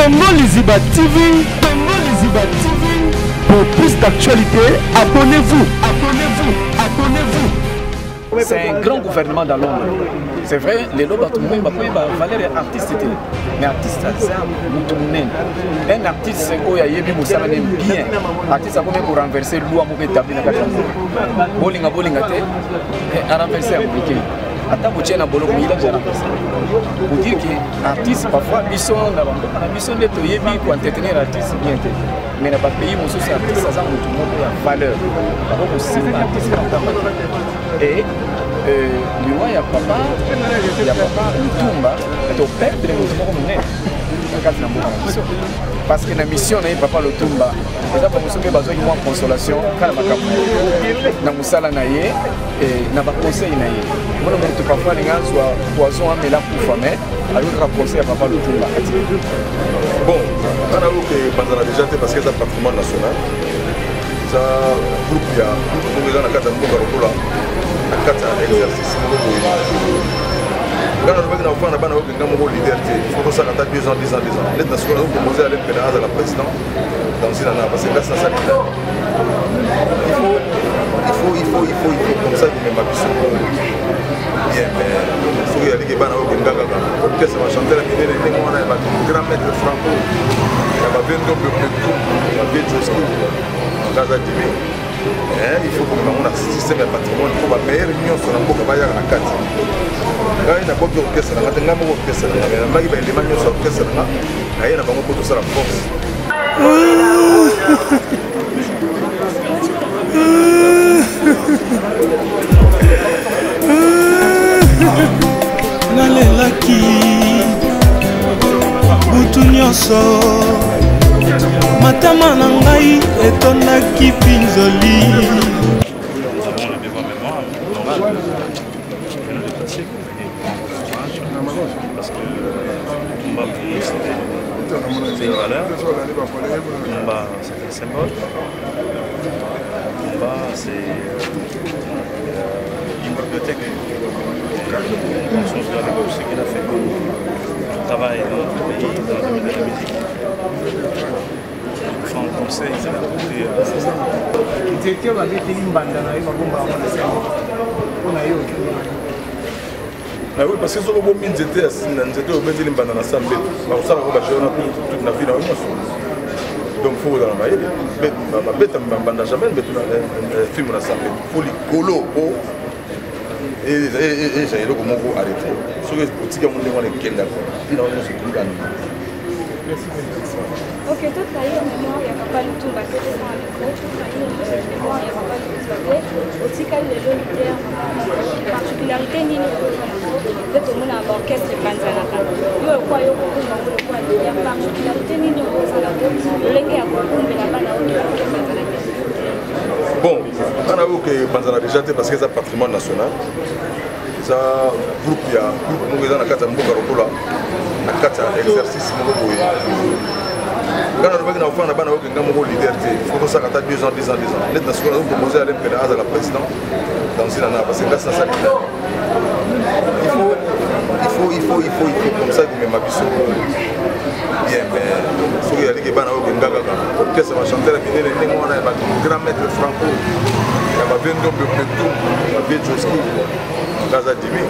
Congo Liziba TV, Congo Liziba TV. Pour plus d'actualité, abonnez-vous, abonnez-vous, abonnez-vous. C'est un grand gouvernement dans l'ombre. C'est vrai, les lois tout le monde valeur artiste, mais artiste c'est un artiste c'est quoi il y a bien. Artiste comme pour renverser l'eau à mauvais tapis dans la chambre. Bowling à renverser appliqué. Attends, vous tiens à bolo, il a déjà renversé. Pour dire que artiste parfois mission de toyer bien pour entretenir l'artiste bien. Mais dans pas pays mon souci artiste ça a tout le monde a valeur. Par contre c'est artiste et le roi, il y a papa, Lutumba, et au père de l'Émotion, parce que la mission n'est pas Lutumba. Et là, pour ceux qui ont besoin de consolation, quand on a Moussala Naye et n'a pas conseil Naye. Moi, je ne parfois les gens soient poison, mais là pour famille, alors on va conseiller à papa Lutumba. Bon, on a vu que pendant la déjà, parce que c'est un patrimoine national, ça groupe, il y a beaucoup de gens qui ont akata exercice moko boye ngana lobaki na ofana bana okenga moko leader te il faut tosala ata 2 ans net na sikoyo okomose ale mpena azala président dans une année parce que là ça il faut comme ça komema biso bien mais soki yaliki bana okenga kaka orchestre bachanteur minene ndenge wana ya bato grand maître franco ya bavendombe pletou bavie joski ngaza dimi. Il faut que nous ayons un système de patrimoine pour la meilleure union sur la boca baya na kati. Quand il y a beaucoup d'orchestres, il y a beaucoup d'orchestres, il y a beaucoup d'éléments sur l'orchestre, il y a beaucoup de la force. Nalelaki butu nyonso matama na ngai etondaki pinzoli. C'est une valeur. Combat, c'est un symbole. Combat, c'est une bibliothèque. Conscience de la musique, ce qu'il a fait. Travail dans notre pays, dans le domaine de la musique. En conseil, ils avaient trouvé oui, parce que si on a mis des étés, on a mis des bandes dans l'assemblée. On sait que toute la vie, donc il faut dans la maille. On n'a jamais mis un film dans l'assemblée. Il faut les colo. Et j'ai arrêté. Ce que je veux dire, ok, tout ça, il y a un mémoire, il y a pas le tout, parce que c'est un mémoire, il y a pas le tout, aussi quand les jeunes leaders, particularité, ni peut-être au monde à l'orchestre de Panzanaka. Il y a quoi, il y a beaucoup de particularité, ni au Panzanaka, l'engue à beaucoup, mais la balle à Panzanaka. Bon, on a vu que Panzanaka déjà, parce que c'est un patrimoine national. Ça groupe, il y a un groupe qui est dans la carte de Mbogarokola, la carte d'exercice. Quand on a fait un leader, il faut que ça ait 2 ans. Net na sikoyo okomose ale mpena azala président dans une année parce que là ça il faut comme ça komema biso bien mais soki yaliki bana okenga kaka orchestre bachanteur minene ndenge wana ya bato grand maître franco ya bavendombe pletou bavie joski ngaza dimi.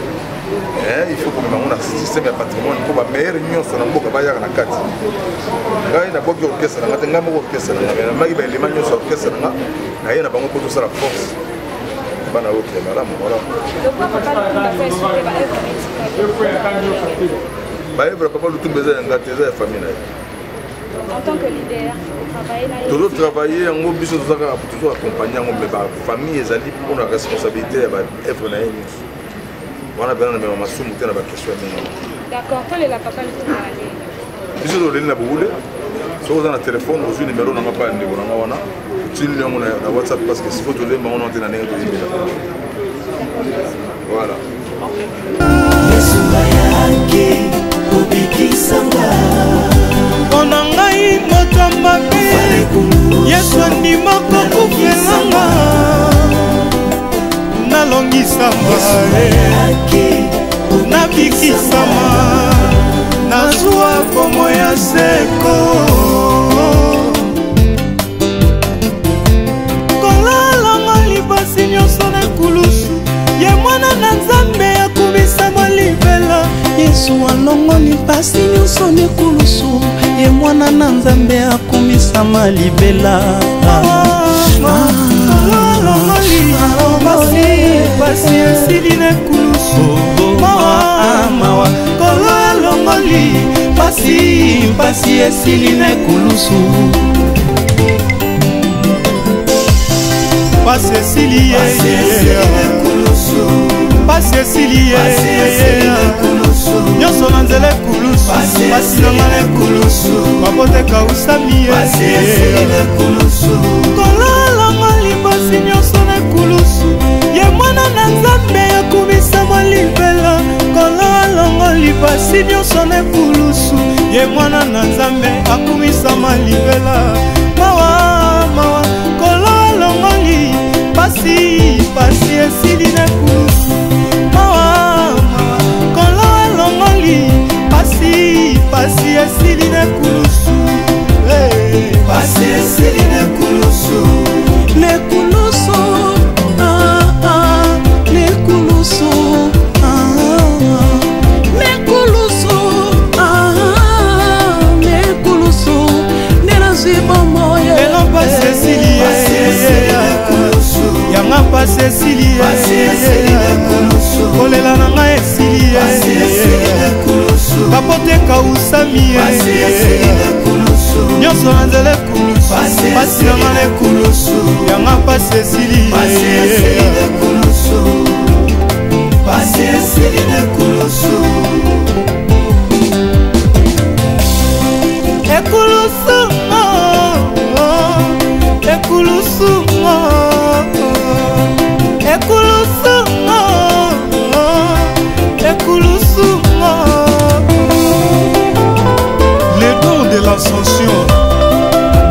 Il faut que nous ayons un système de patrimoine pour la meilleure union sur la boca baya na kati. Quand il y a beaucoup d'orchestres, il y a beaucoup d'orchestres, il y a beaucoup d'éléments sur l'orchestre, il y a beaucoup de la force. Voilà. Papa Lutumba est un famille. En tant que leader, toujours travailler, on a besoin de toujours accompagner la famille et les pour la responsabilité de l'œuvre. On a besoin de me masser dans la question. D'accord, quel est la papa Lutumba? Je suis allé à Boulé. Si vous avez un téléphone, vous avez un numéro, vous avez un numéro. Vous avez un numéro de WhatsApp parce que si vous avez un numéro, vous avez un numéro. Voilà. Onangai motamba pe Yesu andimoko kufelanga nalongisama nabikisama nazwa bomo ya seko kolalanga libasi nyonso na ekulusu ye mwana na nzambe akomisama libela yesu alongoli mpasi nyonso na ekulusu ye mwana na nzambe akomisama libela pasi esili na ekulusu mawa kolo alongoli pasi esili na ekulusu pasi esili pasi esili nyonso na nzela ekulusu pasi nanga na ekulusu baboteka usami kolo alongoli pasi nyonso na ekulusu ye mwana na nzambe akomisama libela kolo alongoli pasi nyonso na ekulusu ye mwana na nzambe akomisama libela mawa kolo alongoli pasi esili na ekulusu mawa kolo alongoli pasi esili na ekulusu pasi esili na ekulusu lekulusu yanga pasi esili kolela na ngai esili bapoteka usami nyonso na nzela ekulusu pasi na ngai na ekulusu yanga pasi esili pasi esili na ekulusu ekulusu ekulusu les dons de l'ascension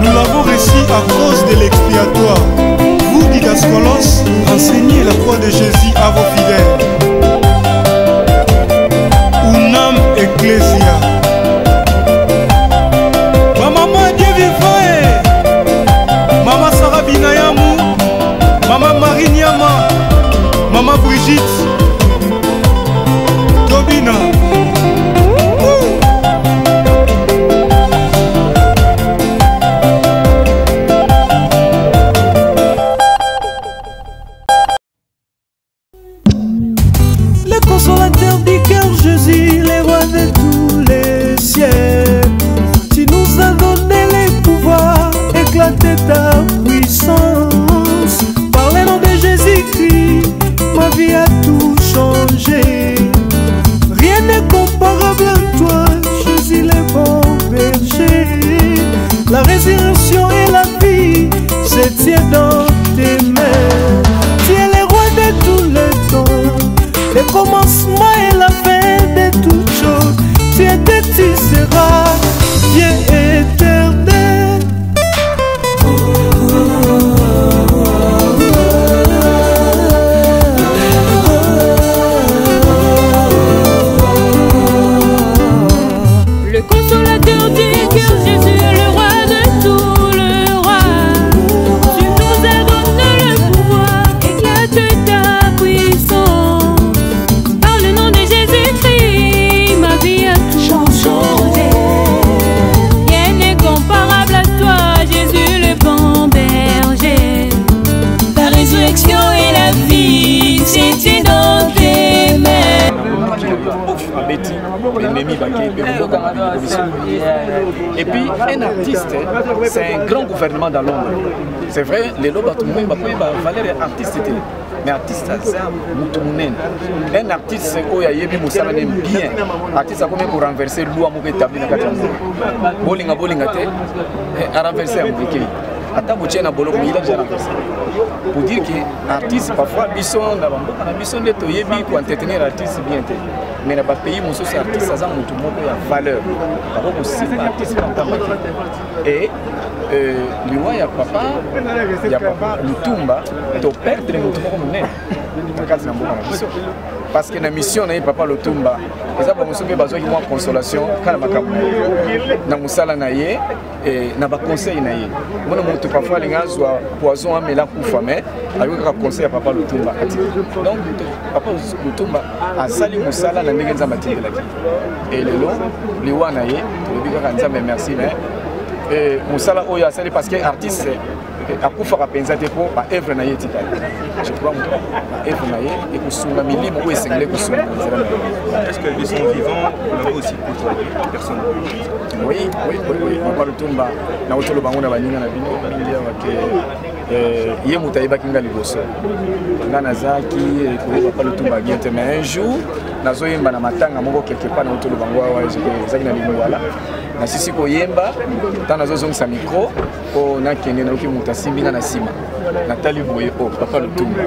nous l'avons reçu à cause de l'expiatoire. Vous didascolos, enseignez la croix de Jésus à vos fidèles. Unam Ecclesia. Maman Dieu vivant, Maman Sarah Binayamu, Maman Marie Niama, Maman Brigitte, Tobina. Le consolateur du cœur Jésus, les rois de tous les siècles. Tu nous as donné les pouvoirs, éclater ta puissance. Par le nom de Jésus-Christ, ma vie a tout changé. Rien n'est comparable à toi, Jésus le bon berger. La résurrection et la vie se tiennent dans tes mains. Tu es le roi de tous les temps, le commencement et la fin de toutes choses. Tu étais, tu seras, Dieu éternel. Le consolateur du cœur, Jésus, le roi de tout le roi. Tu nous as donné le pouvoir, éclate ta puissance. Par le nom de Jésus-Christ, ma vie a tout changé. Rien n'est comparable à toi, Jésus le bon berger. La résurrection et la vie, c'était dans tes mains. Et puis un artiste, c'est un grand gouvernement dans l'ombre. C'est vrai, les lobes valeur artiste, mais artiste c'est un artiste c'est où il y a bien, artiste a combien pour renverser l'eau à mon établi dans la bowling à renverser un bouquet. Attends, vous tiens à bolo, il a déjà renversé. Pour dire que l'artiste, parfois, ils sont de toyebi pour entretenir l'artiste bien. Mais dans le pays, mon social artiste, ça a une valeur. Par contre, aussi, l'artiste, et le roi, il y a papa, Lutumba, tu perds le Mutumba comme né. parce que la mission na Papa Lutumba eza ba muso pe bazwa ki moi consolation kala makambo na musala na ye et na ba conseil na ye mona mutu parfois linga zwa poison amela kufa mais ayo ka conseil à Papa Lutumba donc Papa Lutumba asali musala na ndenge nzamba tindelaki et lelo liwa na ye to bika nzamba merci mais et musala oyo asali parce que artiste akufa kapenza te po ba œuvre na ye tikali je crois ba œuvre na ye et kusunga milimo ou esengle kusunga est-ce que ils sont vivants là aussi pour personne oui Papa Lutumba na otolo bango na baninga na bino bilia wake ye mutayiba kinga liboso ngana zaki ko Papa Lutumba giente mais un jour nazo yemba na matanga moko quelque part na otolo bango wa zaki na lingwala na sisi ko yemba tana zo zongisa micro ko na kenge na oki muta simbina na sima Nathalie Boye o Papa Lutumba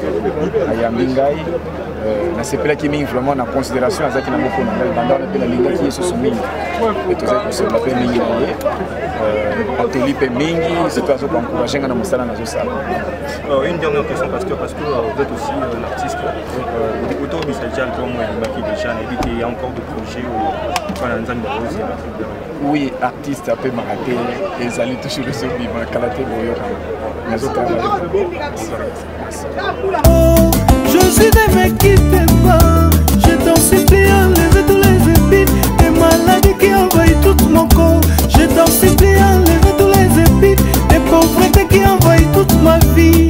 ayambi ngai na sepela ki mingi vraiment na considération azaki na moko na ngai banda na pela linga ki yeso mingi et tout ça se l'appelle mingi na ye ateli pe mingi c'est toi zo encourager na musala na zo sala. Une dernière question parce que vous êtes aussi un artiste autour du Sénégal comme moi il déjà il y a encore des projets oui, artiste peut m'arrêter et ils allaient toujours le sur vivant Kalaté Boyo. Jésus ne me quitte pas, je t'en supplie, enlève tous les épines, les maladies qui envahissent tout mon corps. Je t'en supplie, enlève tous les épines, les pauvretés qui envahissent toute ma vie.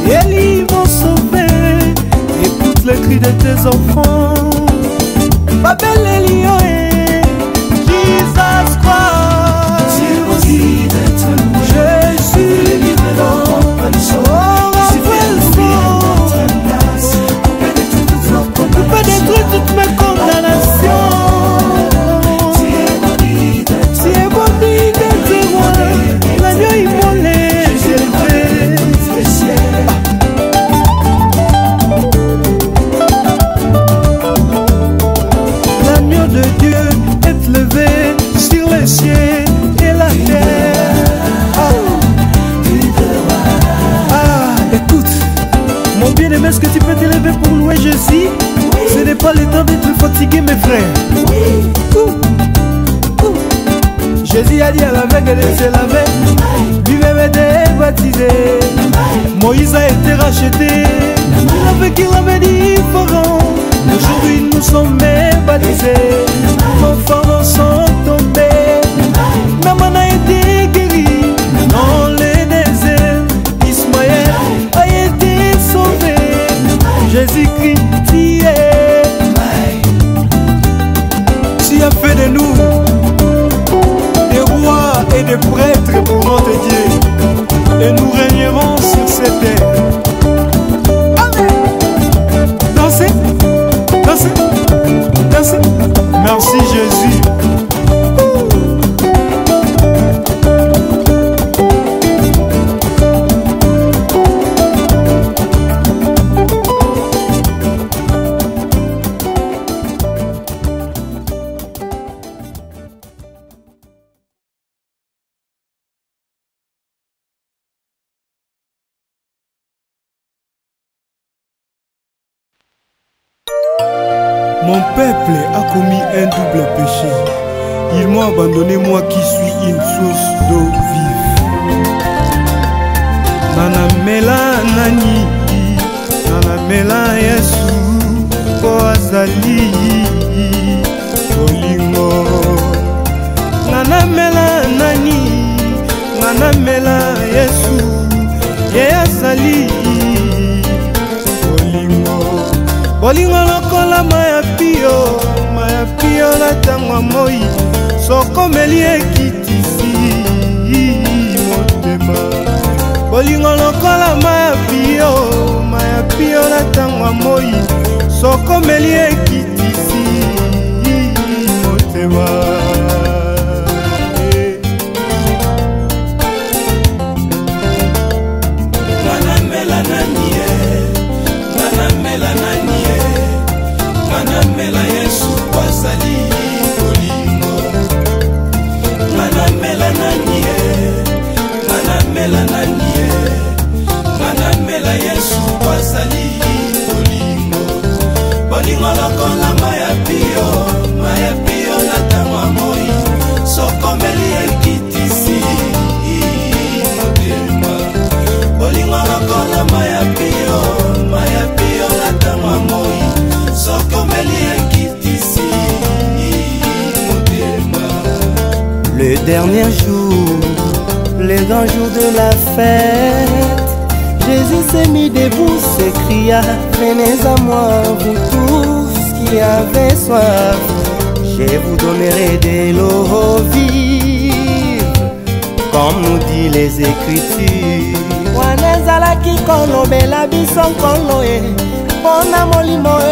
Et ils m'ont sauvé, écoute les cris de tes enfants. Ma belle Elio, Jesus Christ, Jésus, tu peux détruire toutes mes condamnations. Si est bon d'être moi, l'agneau immolé, l'agneau de Dieu est levé sur les cieux et la terre. Écoute, mon bien-aimé, est-ce que tu peux t'élever pour louer Jésus? Ce n'est pas le temps d'être fatigué, mes frères. Jésus a dit à l'aveugle de se laver, lui-même était baptisé. Moïse a été racheté, l'aveugle il avait dit différent. Aujourd'hui nous sommes baptisés, nos fardeaux sont tombés, maman a été guéri dans les déserts. Ismaël a été sauvé, Jésus-Christ tu es. Tu as fait de nous des rois et des prêtres pour notre Dieu, et nous régnerons sur cette terre. Amen. Dansez, dansez, dansez. Merci Jésus. Mon peuple a commis un double péché. Ils m'ont abandonné, moi qui suis une source d'eau vive. Nanamela nani, nanamela Yesu, po azali, olingo. Nanamela nani, nanamela Yesu, ye azali, olingo. Bolingo lokola maya pio na tangwa moi soko meli ekitisi motema. Bolingo lokola maya pio na tangwa moi soko meli ekitisi motema. Manamela Yesu kwazali olingo. Manamela nanie, manamela nanie, manamela Yesu kwazali olingo. Bolingo Le dernier jour, le grand jour de la fête, Jésus s'est mis debout, s'écria: venez à moi, vous tous qui avez soif, je vous donnerai de l'eau vive, comme nous dit les Écritures. Wanezalaki kolobela biso nkolo e, pona molimo e,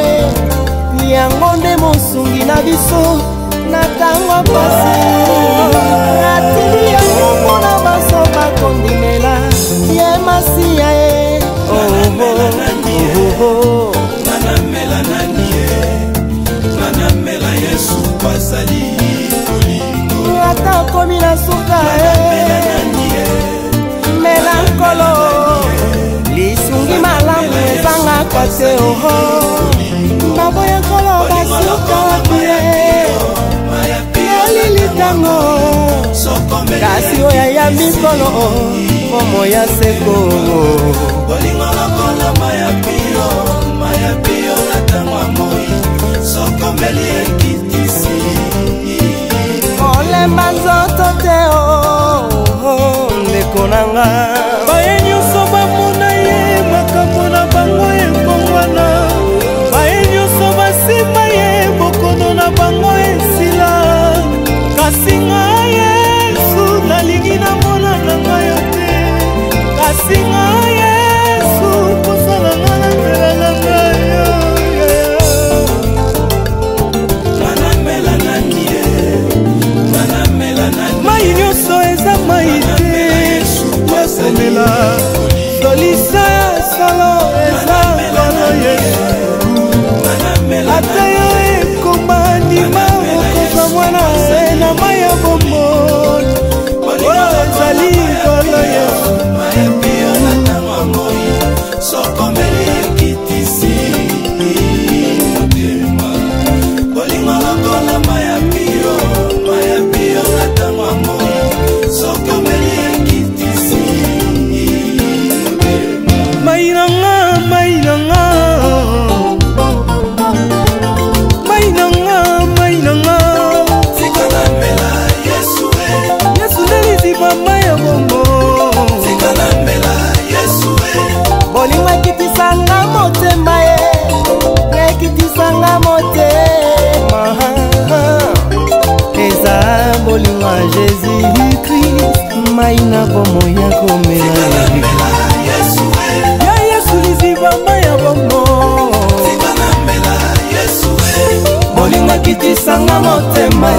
yango nde mosungi na biso na tango pasi. Atili yango mpona baso bakondimela ye masiya e. Nanamela nani e, nanamela Yesu bazali kolingo. Ata komi na suka e, melankolo lisungi malamu ezangaka te oho. Baboya koloba suka wapi yolilitango, kasi oyo ayambi kolo momo ya seko. Bolingo lokola maya pio na tango moi, sokomeli ekitisi. Olemba nzoto te o ndeko nanga. Baye nyonso bamona ye makambo na bango ekongwana, baye nyonso basimba ye bokono na bango esila. Kasi ngai Yesu nalingi namona na ngai yo te, kasi ngai Yesu kosala nga na nzela na ngai yo. Nanamela nani ye, nanamela nani. Mai nyonso eza mai te, yakomela solisa ya solo eza kolo Yesu. Ata yo ekoma ndima okoza mwana e na mai ya bomoi, oyo ezali kolo Yesu. Maya pio na tango moi, sokomeli ekitisi. Bolingo lokola maya pio na tango moi, sokomeli ekitisi. Mainanga, mainanga, mainanga, mainanga. Sikanamela Yesu e, Yesu nelisi mama ya bongo. sikanamela Yesu e. Bolingo ekitisanga motema ye, ekitisanga motema. Eza bolingo ya Jésus-Christ, mai na bomo ya komela. Sikanamela Yesu e, Ya Yesu liziba mai ya bongo. sikanamela Yesu e. Bolingo ekitisanga motema,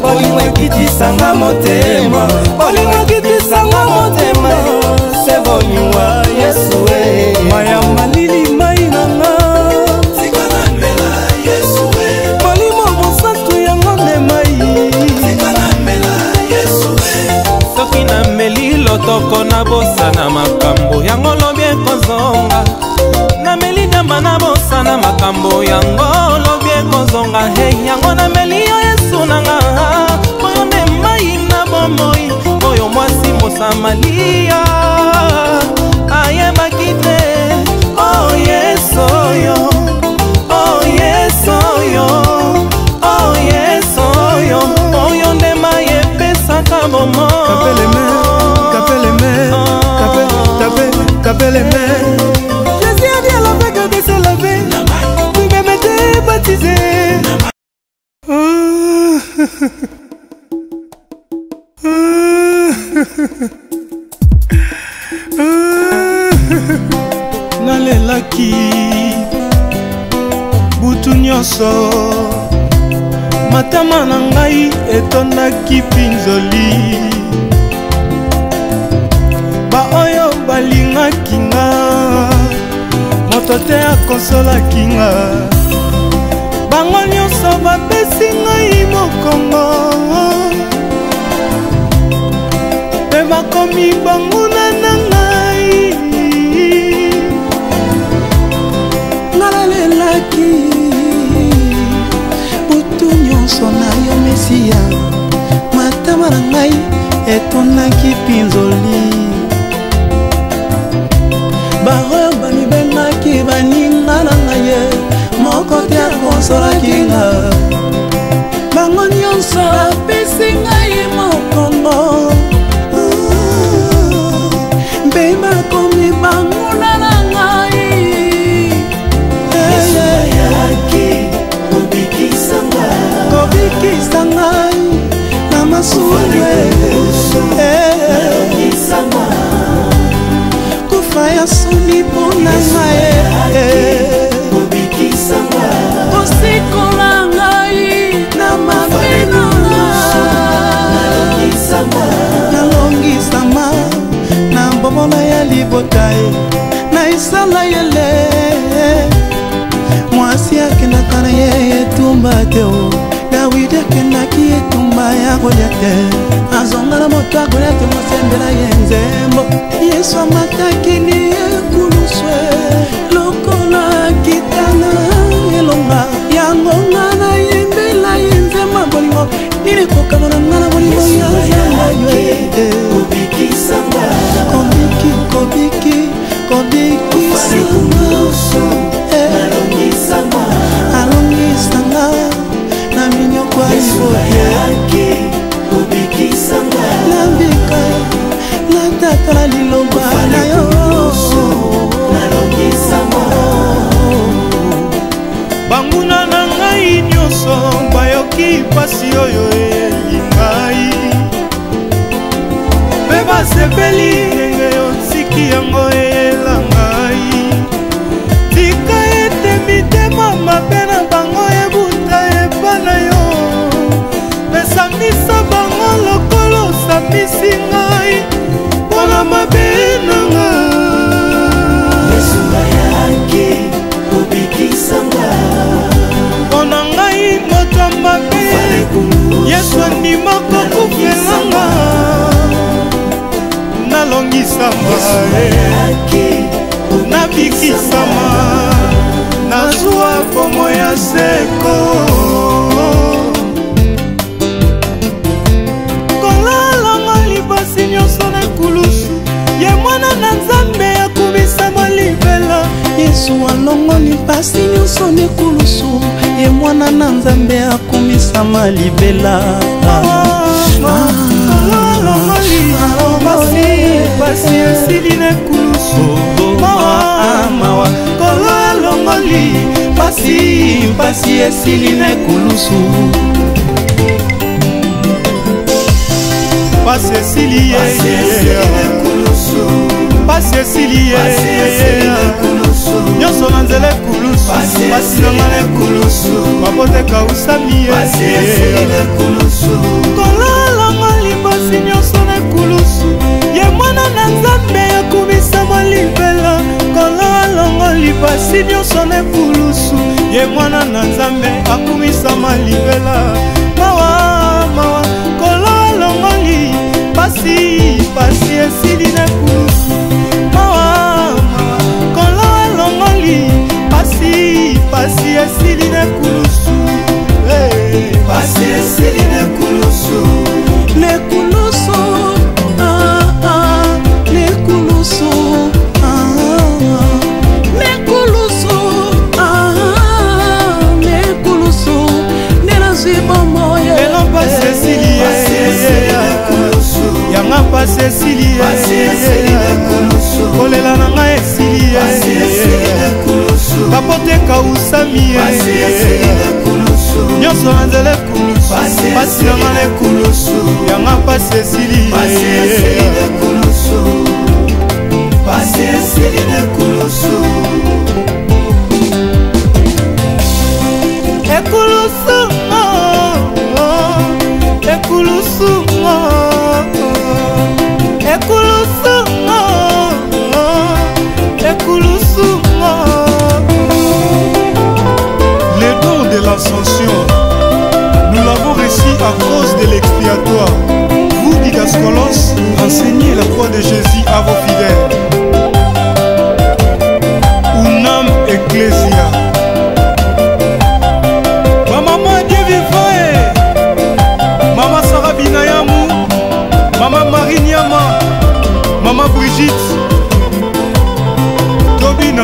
bolingo ekitisanga motema, bolingo ekitisanga motema. Se bolingo ya Yesu e, maya malili mai nanga. Sikanamela Yesu e, Molimo mosantu yango nde mai. sikanamela Yesu e. soki nameli lotoko na bosana makambo yango lobi ekozonga, nameli nyamba na bosana makambo yango lobi ekozonga. Hey, yango nameli yo Yesu nanga, oyo nde mai na bomoi, oyo mwasi mosamalia ayebaki te. Oh Yesu oyo, oh Yesu oyo, oh Yesu oyo, oyo nde mai epesaka bomoi. Tapez les mains. Jésus a dit à l'aveugle de se lever, lui-même était baptisé. Nalelaki butu nyonso, matama na ngai etondaki mpinzoli. Baoyo balingaki nga, moto te akonsolaki nga. Bango nyonso bapesi ngai mokongo, mpe bakomi banguna na ngai. Nalelaki butu nyonso na yo Mesia, matama na ngai etondaki mpinzoli. Baoyo balibengaki baninga na ngai ye, moko te akonsolaki nga. Bango nyonso bapesi ngai moko, kufa ya soni mpona ngai osikola ngai na mabena nalongisama na mbomona ya libota na isala yele mwasi akendaka na ye etumba te o dawidi akendaki etumba ya goliate azonga na moto ya goliate mosembela ye nzembo yesu amatakili ekuluswe lokola kitana elonga yangonga na yembela ye nzembo bolingo nini kokano na nga na bolingo alongisanga na minyoko aiboye nambika natatola liloba na yo banguna na ngai nyonso bayoki pasi oyo eyeli ngai mpe basepeli ndenge otiki yango eyela ngai tika ete mitema mabe na bango ebuta eba na yo esamisa bango lokolo osamisi ngai mpona mabe na mpona ngai moto ya mabe yesu andimaka kofelanga nalongisama nabikisama nazwa pomo ya seko kolalanga libasi nyonso na ekulusu ye mwana na nzambe akumisama libela yesu alongoli mpasi nyonso na ekulusu ye mwana na nzambe akumisama libela pasi esili na ekulusu mawa kolo alongoli pasi esili na ekulusu pasi esili pasi esili nyonso na nzela ekulusu pasi nanga na ekulusu maboteka usami kolo alongoli pasi nyonso na ekulusu ye mwana na nzambe akumisama libela kolo alongoli pasi nyonso na ekulusu ye mwana na nzambe akumisama libela mawa kolo alongoli pasi esili na ekulusu mawa kolo alongoli pasi esili na ekulusu pasi esili na ekulusu nekulusu nekulusu nekulusu nekulusu nenazwi bomoye lelo pasi esili yanga pasi esili kolela na ngai esili kapoteka usami nyonso na nzela ekulusu pasi nanga na ekulusu yanga pasi esili ekulusu ekulusu ekulusu ekulusu les dons de l'ascension nous l'avons reçu à cause de l'expiatoire. Vous didascolos, enseignez la croix de Jésus à vos fidèles. Unam Ecclesia. Maman Dieu vivant, Maman Sarah Binayamou, Maman Marie Niama, Maman Brigitte, Tobina.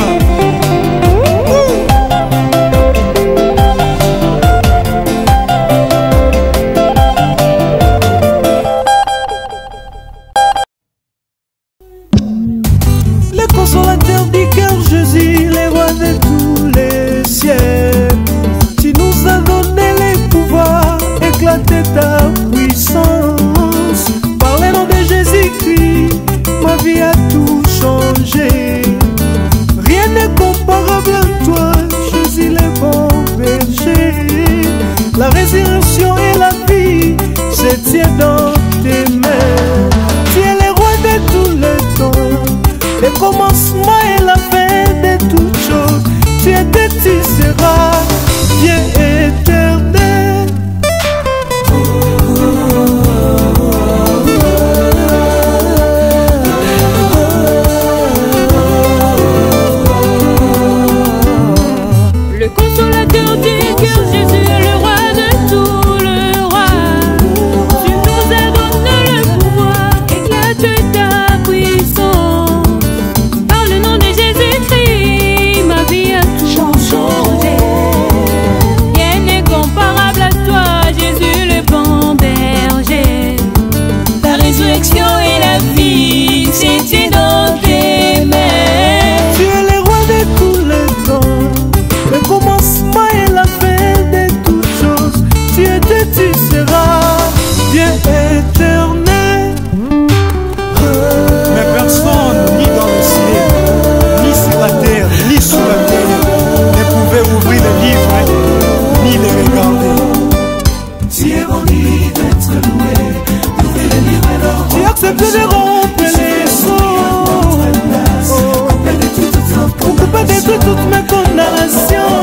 Consolateur du cœur Jésus, les rois de tous les siècles, tu nous as donné les pouvoirs, éclater ta puissance. accepter de rompre les os, pour couper détruire toutes mes condamnations.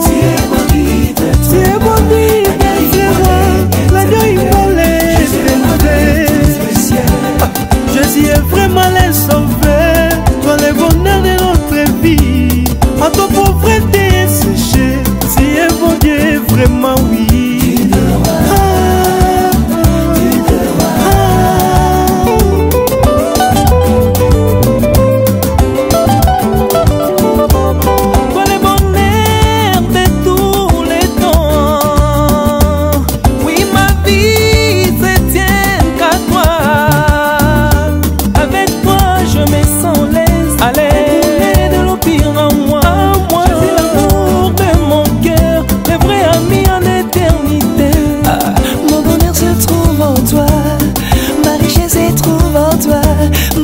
Tu es mon guide, l'agneau immolé. Jésus est vraiment les sauveur, toi le bonheur de notre vie. En ton pauvreté est séché, tu es bon Dieu, vraiment oui.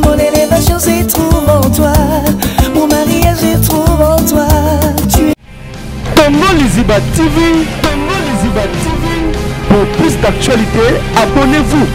Mon élévation se trouve en toi, mon mariage se trouve en toi. Tongo Liziba TV, Tongo Liziba TV. Pour plus d'actualités, abonnez-vous.